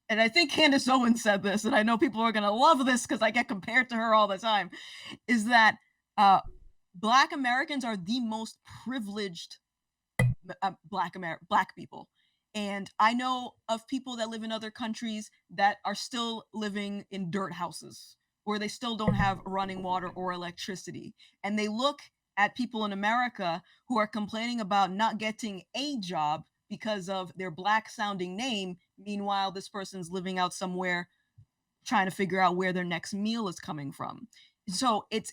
And I think Candace Owens said this, and I know people are going to love this because I get compared to her all the time, is that uh, Black Americans are the most privileged Black people. And I know of people that live in other countries that are still living in dirt houses, or they still don't have running water or electricity. And they look at people in America who are complaining about not getting a job because of their Black sounding name. Meanwhile, this person's living out somewhere trying to figure out where their next meal is coming from. So it's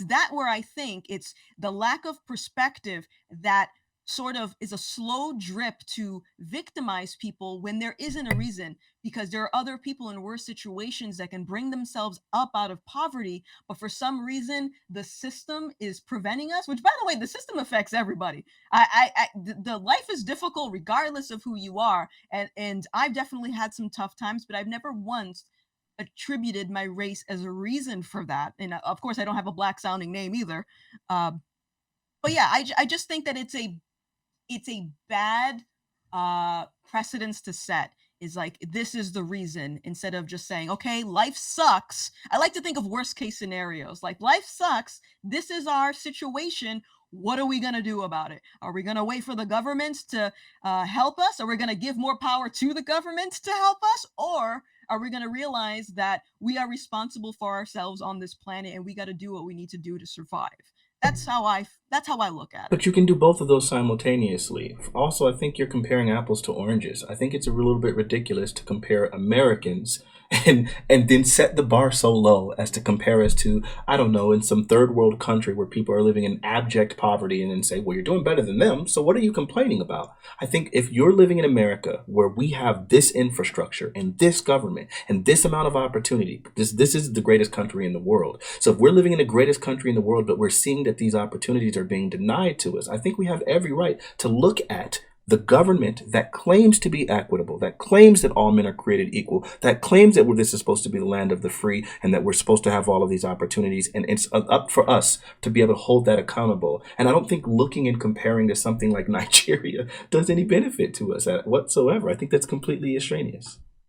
that where I think it's the lack of perspective that sort of is a slow drip to victimize people when there isn't a reason, because there are other people in worse situations that can bring themselves up out of poverty, but for some reason the system is preventing us, which by the way, the system affects everybody. The life is difficult regardless of who you are, and I've definitely had some tough times, but I've never once attributed my race as a reason for that. And of course, I don't have a Black sounding name either. But yeah, I just think that it's a bad precedence to set. Is like, this is the reason, instead of just saying, okay, life sucks. I like to think of worst case scenarios, like life sucks, this is our situation, what are we going to do about it? Are we going to wait for the government to help us? Are we going to give more power to the government to help us? Or are we going to realize that we are responsible for ourselves on this planet and we got to do what we need to do to survive? That's how I look at it. But you can do both of those simultaneously. Also, I think you're comparing apples to oranges. I think it's a little bit ridiculous to compare Americans and then set the bar so low as to compare us to, I don't know, in some third world country where people are living in abject poverty, and then say, well, you're doing better than them, so what are you complaining about? I think if you're living in America where we have this infrastructure and this government and this amount of opportunity, this is the greatest country in the world. So if we're living in the greatest country in the world, but we're seeing that these opportunities are being denied to us, I think we have every right to look at the government that claims to be equitable, that claims that all men are created equal, that claims that this is supposed to be the land of the free and that we're supposed to have all of these opportunities. And it's up for us to be able to hold that accountable. And I don't think looking and comparing to something like Nigeria does any benefit to us whatsoever. I think that's completely extraneous.